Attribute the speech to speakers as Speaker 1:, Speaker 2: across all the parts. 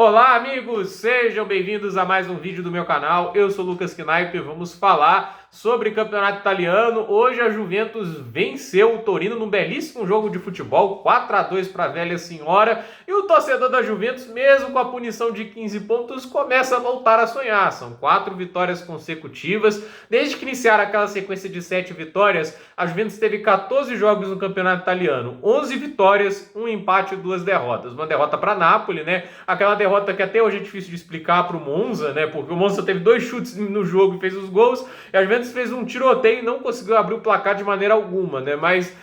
Speaker 1: Olá, amigos! Sejam bem-vindos a mais um vídeo do meu canal. Eu sou o Lucas Knaip e vamos falar sobre campeonato italiano. Hoje a Juventus venceu o Torino num belíssimo jogo de futebol, 4-2 para a velha senhora. E o torcedor da Juventus, mesmo com a punição de 15 pontos, começa a voltar a sonhar. São 4 vitórias consecutivas. Desde que iniciaram aquela sequência de 7 vitórias, a Juventus teve 14 jogos no campeonato italiano, 11 vitórias, um empate e 2 derrotas. Uma derrota para Napoli, né? Aquela derrota que até hoje é difícil de explicar para o Monza, né? Porque o Monza teve 2 chutes no jogo e fez os gols, e a Juventus fez um tiroteio e não conseguiu abrir o placar de maneira alguma, né? Mas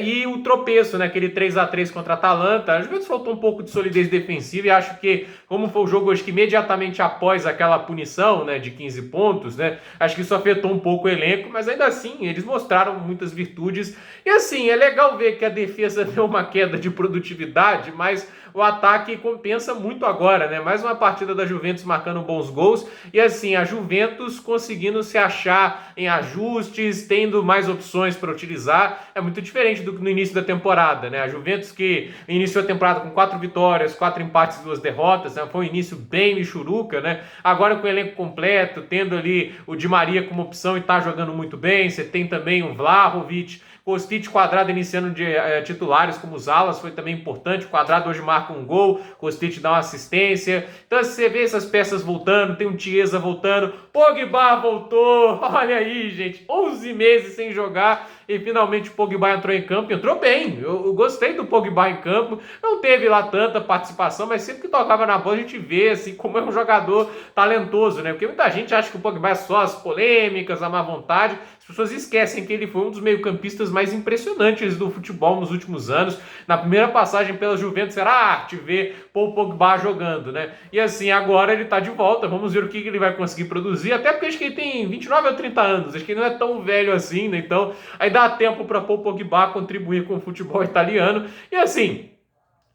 Speaker 1: e o tropeço, né? Aquele 3-3 contra a Atalanta, a Juventus faltou um pouco de solidez defensiva e acho que, como foi o jogo hoje que imediatamente após aquela punição, né, de 15 pontos, né? Acho que isso afetou um pouco o elenco, mas ainda assim eles mostraram muitas virtudes. E assim, é legal ver que a defesa deu uma queda de produtividade, mas o ataque compensa muito agora, né? Mais uma partida da Juventus marcando bons gols e assim, a Juventus conseguindo se achar em ajustes, tendo mais opções para utilizar. É muito diferente do que no início da temporada, né? A Juventus que iniciou a temporada com 4 vitórias, 4 empates e 2 derrotas, né? Foi um início bem michuruca, né? Agora com o elenco completo, tendo ali o Di Maria como opção e tá jogando muito bem, você tem também o Vlahovic, Kostic, Quadrado iniciando de titulares como os alas, foi também importante. O Quadrado hoje marca um gol, Kostic dá uma assistência. Então você vê essas peças voltando, tem um Chiesa voltando, Pogba voltou, olha aí, gente, 11 meses sem jogar e finalmente o Pogba entrou em campo, entrou bem. Eu gostei do Pogba em campo, não teve lá tanta participação, mas sempre que tocava na bola a gente vê assim como é um jogador talentoso, né? Porque muita gente acha que o Pogba é só as polêmicas, a má vontade. As pessoas esquecem que ele foi um dos meio-campistas mais impressionantes do futebol nos últimos anos. Na primeira passagem pela Juventus era arte ver Paul Pogba jogando, né? E assim, agora ele tá de volta, vamos ver o que ele vai conseguir produzir, até porque acho que ele tem 29 ou 30 anos, acho que ele não é tão velho assim, né? Então aí dá tempo para Paul Pogba contribuir com o futebol italiano. E assim,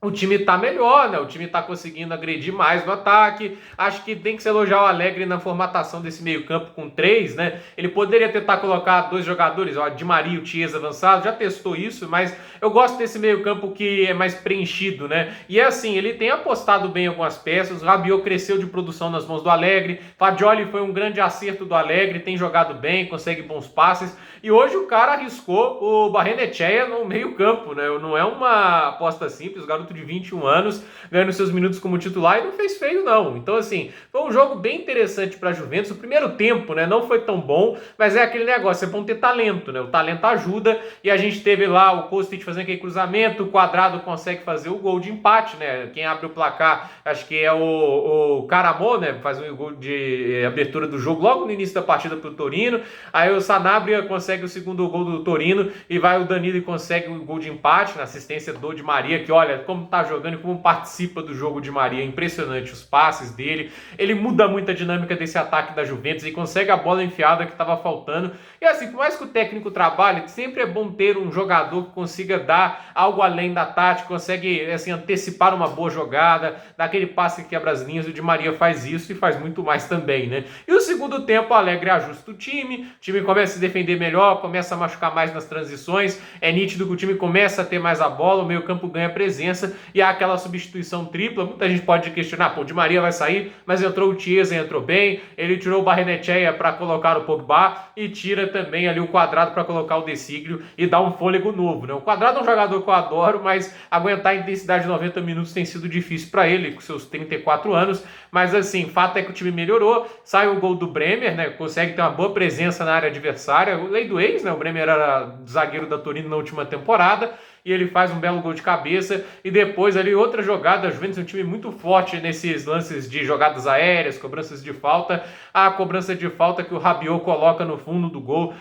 Speaker 1: o time tá melhor, né? O time tá conseguindo agredir mais no ataque. Acho que tem que se elogiar o Allegri na formatação desse meio-campo com 3, né? Ele poderia tentar colocar 2 jogadores, ó, Di Maria e o Chiesa avançado, já testou isso, mas eu gosto desse meio-campo que é mais preenchido, né? E é assim, ele tem apostado bem em algumas peças. O Rabiot cresceu de produção nas mãos do Allegri. Fagioli foi um grande acerto do Allegri, tem jogado bem, consegue bons passes. E hoje o cara arriscou o Barrenetxea no meio-campo, né? Não é uma aposta simples, o garoto de 21 anos, ganhando seus minutos como titular e não fez feio não. Então assim, foi um jogo bem interessante para a Juventus. O primeiro tempo, né, não foi tão bom, mas é aquele negócio, é bom ter talento, né? O talento ajuda e a gente teve lá o Kostic fazendo aquele cruzamento, o Quadrado consegue fazer o gol de empate, né? Quem abre o placar, acho que é o Caramò, né? Faz um gol de abertura do jogo logo no início da partida pro Torino. Aí o Sanabria consegue o segundo gol do Torino e vai o Danilo e consegue o gol de empate na assistência do Di Maria, que olha como tá jogando e como participa do jogo de Maria, impressionante os passes dele, ele muda muito a dinâmica desse ataque da Juventus e consegue a bola enfiada que estava faltando. E assim, por mais que o técnico trabalhe, sempre é bom ter um jogador que consiga dar algo além da tática, consegue assim, antecipar uma boa jogada, dar aquele passe que quebra as linhas. O Di Maria faz isso e faz muito mais também, né? E o segundo tempo, o Allegri ajusta o time começa a se defender melhor, começa a machucar mais nas transições, é nítido que o time começa a ter mais a bola, o meio campo ganha presença e há aquela substituição tripla. Muita gente pode questionar, pô, o Di Maria vai sair, mas entrou o Chiesa, entrou bem, ele tirou o Barrenetxea para colocar o Pogba e tira também ali o Quadrado para colocar o De Sciglio e dar um fôlego novo, né? O Quadrado é um jogador que eu adoro, mas aguentar a intensidade de 90 minutos tem sido difícil para ele, com seus 34 anos, mas assim, fato é que o time melhorou, sai o gol do Bremer, né? Consegue ter uma boa presença na área adversária, lei do ex, né? O Bremer era zagueiro da Torino na última temporada e ele faz um belo gol de cabeça e depois ali outra jogada. A Juventus é um time muito forte nesses lances de jogadas aéreas, cobranças de falta, a cobrança de falta que o Rabiot coloca no fundo do gol,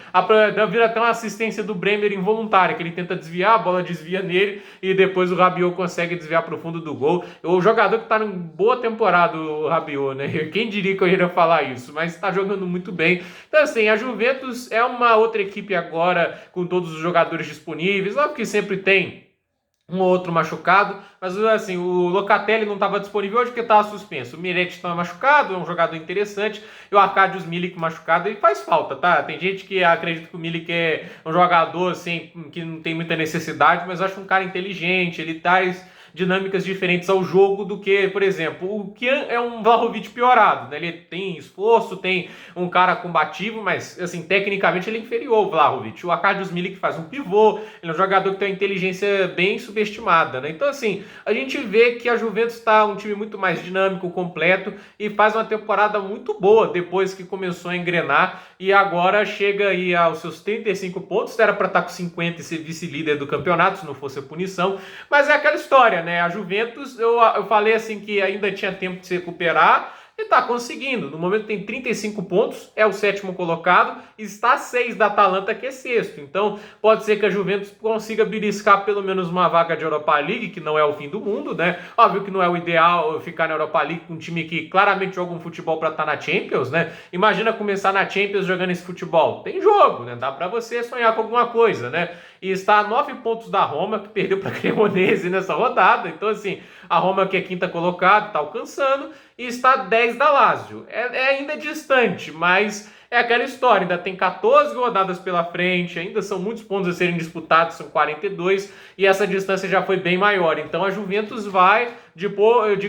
Speaker 1: vira até uma assistência do Bremer involuntária, que ele tenta desviar, a bola desvia nele e depois o Rabiot consegue desviar para o fundo do gol. O jogador que está em boa temporada, o Rabiot, né? Quem diria que eu iria falar isso, mas está jogando muito bem. Então assim, a Juventus é uma outra equipe agora com todos os jogadores disponíveis, óbvio que sempre tem um ou outro machucado, mas assim, o Locatelli não estava disponível hoje porque estava suspenso. O Miretti está machucado, é um jogador interessante, e o Arkadiusz Milik machucado, ele faz falta, tá? Tem gente que acredita que o Milik é um jogador assim, que não tem muita necessidade, mas eu acho um cara inteligente, ele traz dinâmicas diferentes ao jogo do que, por exemplo, o Kian é um Vlahovic piorado, né? Ele tem esforço, tem um cara combativo, mas, assim, tecnicamente ele é inferior ao Vlahovic. O Arkadiusz Milik faz um pivô, ele é um jogador que tem uma inteligência bem subestimada, né? Então, assim, a gente vê que a Juventus está um time muito mais dinâmico, completo e faz uma temporada muito boa depois que começou a engrenar e agora chega aí aos seus 35 pontos, era para estar com 50 e ser vice-líder do campeonato, se não fosse a punição, mas é aquela história, né? A Juventus, eu falei assim que ainda tinha tempo de se recuperar, e está conseguindo. No momento tem 35 pontos, é o 7º colocado, está a 6 da Atalanta, que é 6º. Então, pode ser que a Juventus consiga beliscar pelo menos uma vaga de Europa League, que não é o fim do mundo, né? Óbvio que não é o ideal ficar na Europa League com um time que claramente joga um futebol para estar na Champions, né? Imagina começar na Champions jogando esse futebol. Tem jogo, né? Dá para você sonhar com alguma coisa, né? E está a 9 pontos da Roma, que perdeu para a Cremonese nessa rodada. Então, assim, a Roma, que é 5ª colocada, está alcançando, e está a 10 da Lazio. É ainda distante, mas é aquela história, ainda tem 14 rodadas pela frente, ainda são muitos pontos a serem disputados, são 42, e essa distância já foi bem maior. Então a Juventus vai de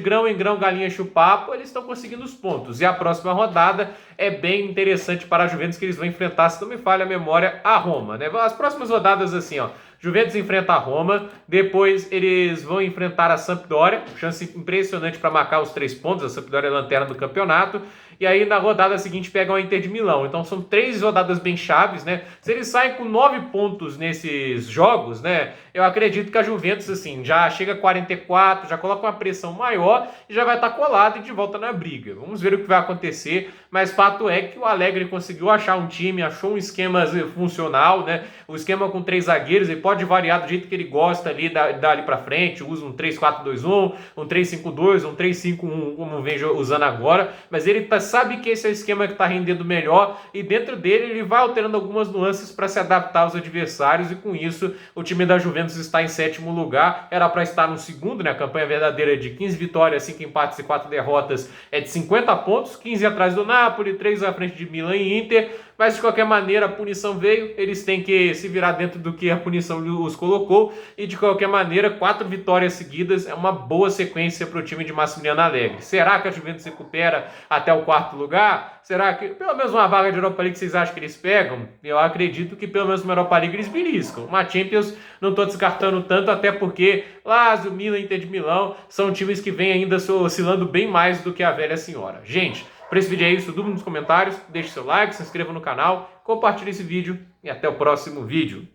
Speaker 1: grão em grão, galinha chupapo, eles estão conseguindo os pontos. E a próxima rodada é bem interessante para a Juventus, que eles vão enfrentar, se não me falha a memória, a Roma, né? As próximas rodadas assim, ó. Juventus enfrenta a Roma, depois eles vão enfrentar a Sampdoria, chance impressionante para marcar os 3 pontos, a Sampdoria é a lanterna do campeonato, e aí na rodada seguinte pegam a Inter de Milão. Então são 3 rodadas bem chaves, né? Se eles saem com 9 pontos nesses jogos, né? Eu acredito que a Juventus, assim, já chega a 44, já coloca uma pressão maior e já vai estar colado e de volta na briga. Vamos ver o que vai acontecer, mas fato é que o Allegri conseguiu achar um time, achou um esquema funcional, né? O esquema com 3 zagueiros, ele pode variar do jeito que ele gosta ali, dali pra frente, usa um 3-4-2-1, um 3-5-2, um 3-5-1, como vem usando agora, mas ele sabe que esse é o esquema que está rendendo melhor e dentro dele ele vai alterando algumas nuances para se adaptar aos adversários e com isso o time da Juventus está em 7º lugar, era para estar no 2º, né? A campanha verdadeira é de 15 vitórias, 5 empates e 4 derrotas, é de 50 pontos, 15 atrás do Napoli, 3 à frente de Milan e Inter, mas de qualquer maneira a punição veio, eles têm que se virar dentro do que a punição os colocou e de qualquer maneira 4 vitórias seguidas é uma boa sequência para o time de Massimiliano Allegri. Será que a Juventus se recupera até o 4º lugar? Será que pelo menos uma vaga de Europa League vocês acham que eles pegam? Eu acredito que pelo menos uma Europa League eles beliscam. Uma Champions não estou descartando tanto, até porque Lazio, Milan, Inter de Milão são times que vêm ainda oscilando bem mais do que a velha senhora. Gente, para esse vídeo é isso, dúvida nos comentários, deixe seu like, se inscreva no canal, compartilhe esse vídeo e até o próximo vídeo.